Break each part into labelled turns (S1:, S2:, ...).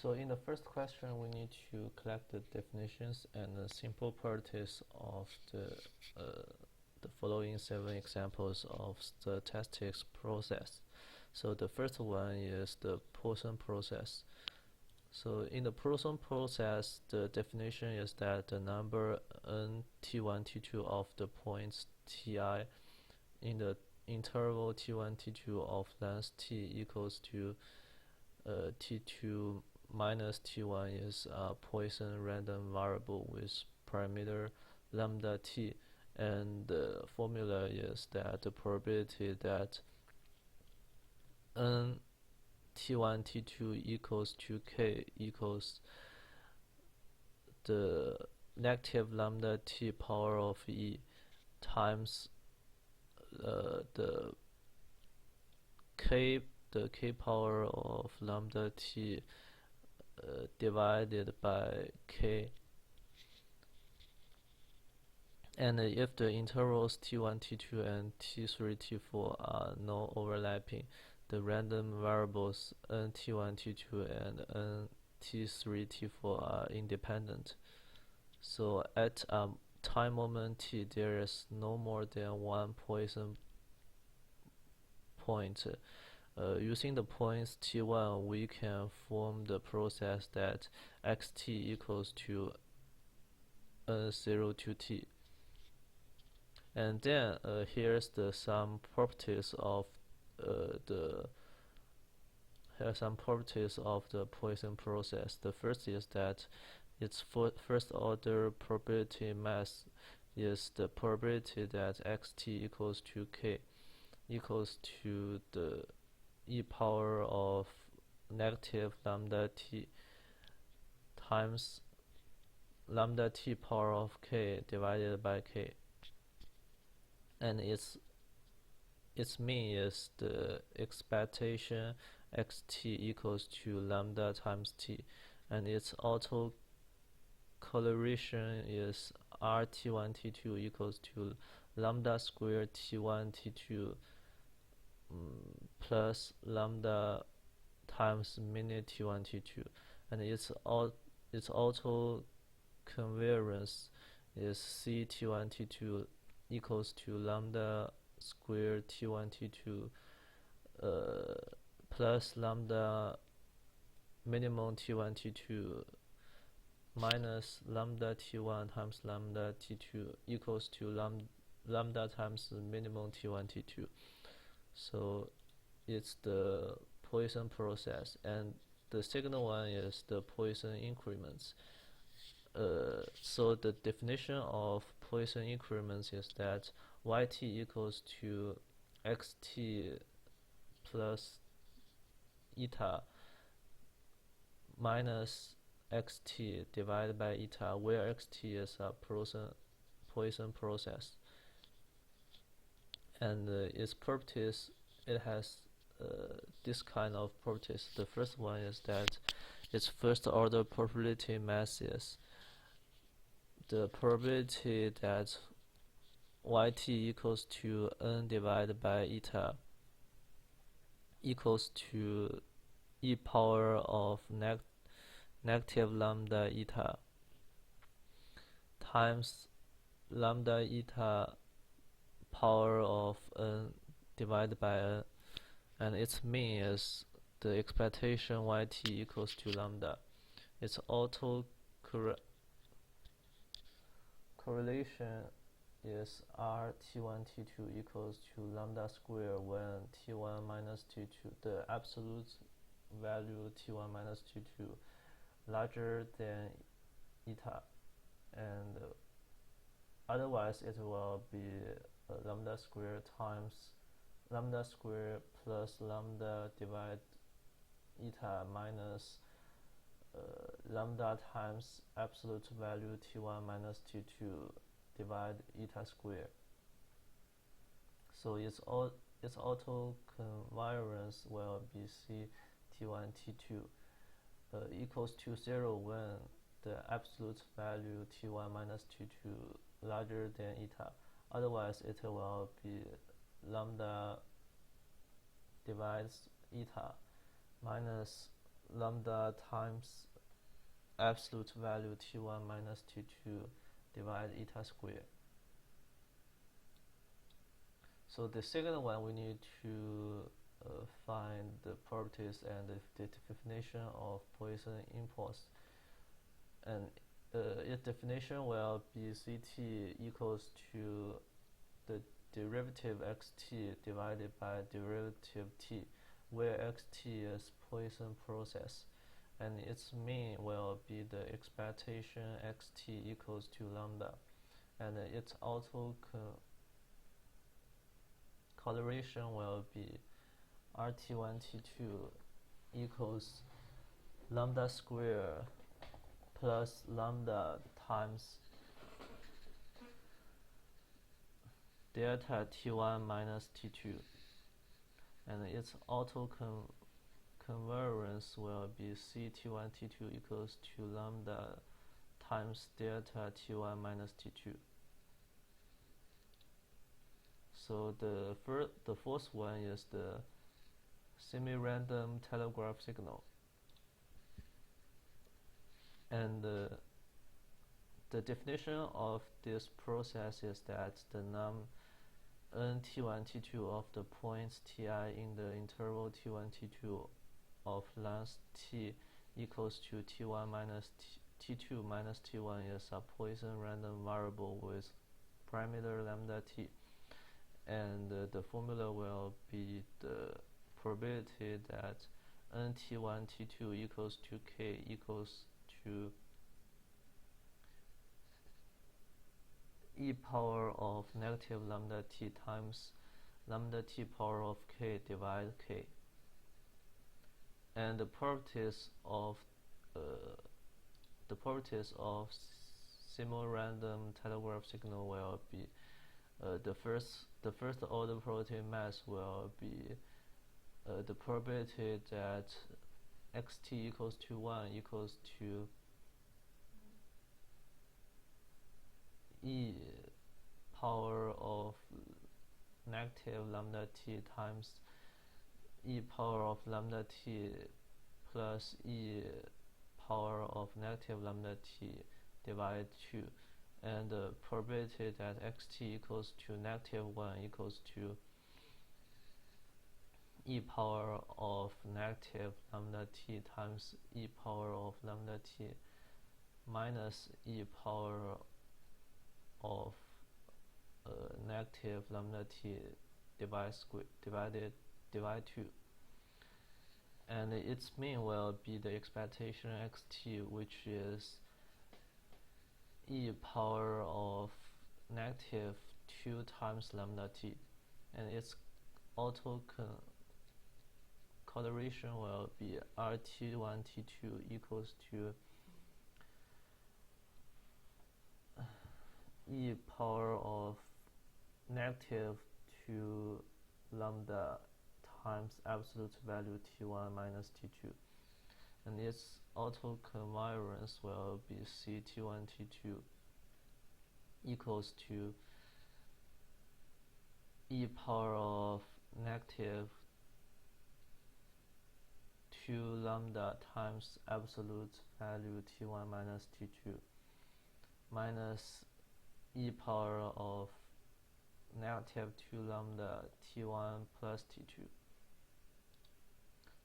S1: So in the first question, we need to collect the definitions and the simple properties of the following 7 examples of statistics process. So the first one is the Poisson process. So in the Poisson process, the definition is that the number n t1, t2 of the points ti in the interval t1, t2 of length t equals to t2 minus t1 is a Poisson random variable with parameter lambda t, and the formula is that the probability that n t1 t2 equals to k equals the negative lambda t power of e times the k power of lambda t divided by k, and if the intervals t1, t2 and t3, t4 are non overlapping, the random variables n t1, t2 and n t3, t4 are independent. So at a time moment t, there is no more than one Poisson point. Using the points t1, we can form the process that xt equals to n0 to t. And then here's some properties of the Poisson process. The first is that its first order probability mass is the probability that xt equals to k equals to the e power of negative lambda t times lambda t power of k divided by k, and its mean is the expectation xt equals to lambda times t, and its autocorrelation is rt1 t2 equals to lambda squared t1 t2 plus lambda times minute t1 t2, and its autoconvergence is c t1 t2 equals to lambda squared t1 t2 plus lambda minimum t1 t2 minus lambda t1 times lambda t2 equals to lambda times minimum t1 t2. So it's the Poisson process. And the second one is the Poisson increments. So the definition of Poisson increments is that yt equals to xt plus eta minus xt divided by eta, where xt is a Poisson process, and its properties, it has this kind of properties. The first one is that its first order probability mass is the probability that yt equals to n divided by eta equals to e power of negative lambda eta times lambda eta power of n divided by n, and its mean is the expectation yt equals to lambda. Its correlation is rt1 t2 equals to lambda square when t1 minus t2, the absolute value t1 minus t2 larger than eta, and otherwise it will be lambda square times lambda square plus lambda divide eta minus lambda times absolute value t1 minus t2 divide eta square. So its autoconvergence will be c t1 t2 equals to 0 when the absolute value t1 minus t2 larger than eta. Otherwise it will be lambda divides eta minus lambda times absolute value t1 minus t2 divide eta square. So the second one, we need to find the properties and the definition of Poisson impulse. And its definition will be Ct equals to the derivative xt divided by derivative t, where xt is Poisson process, and its mean will be the expectation xt equals to lambda, and its autocorrelation will be rt1 t2 equals lambda square plus lambda times delta t1 minus t2, and its autoconvergence will be ct1 t2 equals to lambda times delta t1 minus t2. So the fourth one is the semi-random telegraph signal, and the definition of this process is that the num n t1 t2 of the points ti in the interval t1 t2 of length t equals to t1 minus t2 minus t1 is a Poisson random variable with parameter lambda t, and the formula will be the probability that n t1 t2 equals to k equals to e power of negative lambda t times lambda t power of k divide k. And the properties of semi-random telegraph signal will be the first order probability mass will be the probability that xt equals to 1 equals to e power of negative lambda t times e power of lambda t plus e power of negative lambda t divided 2, and the probability that xt equals to negative 1 equals to e power of negative lambda t times e power of lambda t minus e power of negative lambda t divided 2, and its mean will be the expectation xt, which is e power of negative 2 times lambda t, and its autocorrelation will be rt1 t2 equals to e power of negative 2 lambda times absolute value t1 minus t2, and its autoconvergence will be ct1 t2 equals to e power of negative 2 lambda times absolute value t1 minus t2 minus e power of negative 2 lambda t1 plus t2.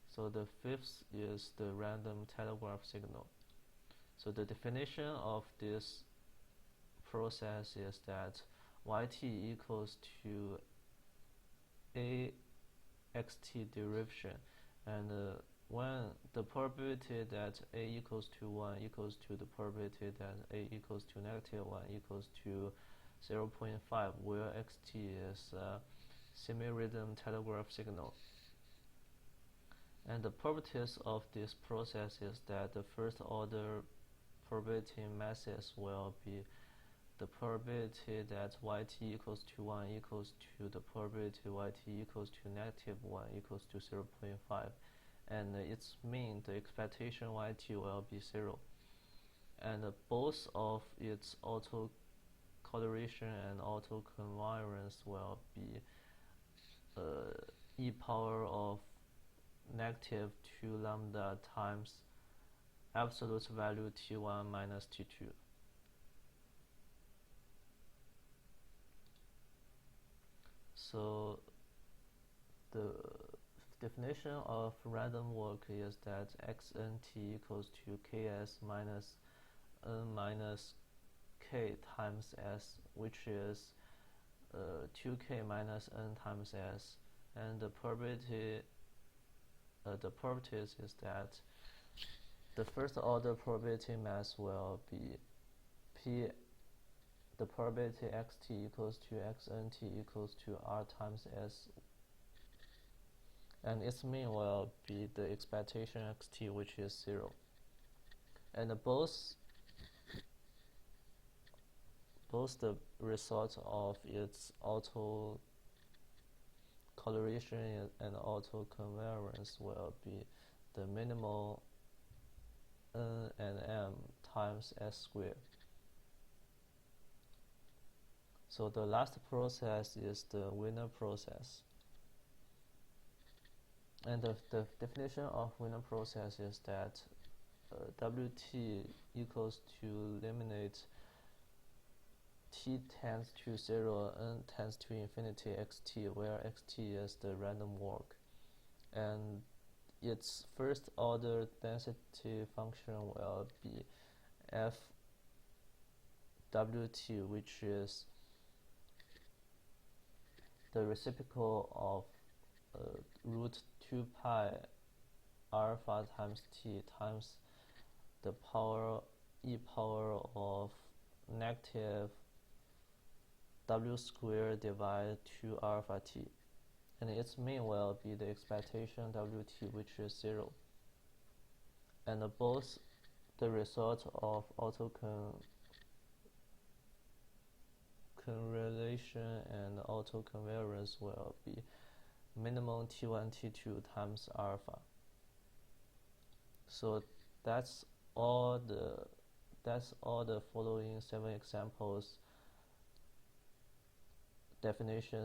S1: So the fifth is the random telegraph signal. So the definition of this process is that yt equals to a xt derivation, and when the probability that a equals to 1 equals to the probability that a equals to negative 1 equals to 0.5, where xt is a semi-random telegraph signal. And the properties of this process is that the first order probability masses will be the probability that yt equals to 1 equals to the probability yt equals to negative 1 equals to 0.5, and its mean, the expectation yt will be 0, and both of its autocorrelation and autoconvergence will be e power of negative 2 lambda times absolute value t1 minus t2. So the definition of random walk is that xnt equals to ks minus n minus k times s, which is 2k minus n times s, and the probability the properties is that the first order probability mass will be p, the probability xt equals to xnt equals to r times s, and its mean will be the expectation xt, which is 0. And both the results of its auto correlation and auto covariance will be the minimal n and m times s squared. So the last process is the Wiener process. And the definition of Wiener process is that Wt equals to eliminate t tends to 0, n tends to infinity xt, where xt is the random walk. And its first order density function will be fwt, which is the reciprocal of root 2 pi alpha times t times the power e power of negative w squared divided 2 alpha t, and its mean will be the expectation wt, which is 0. And both the result of auto correlation and auto covariance will be minimum t1 t2 times alpha. So that's all the following 7 examples definitions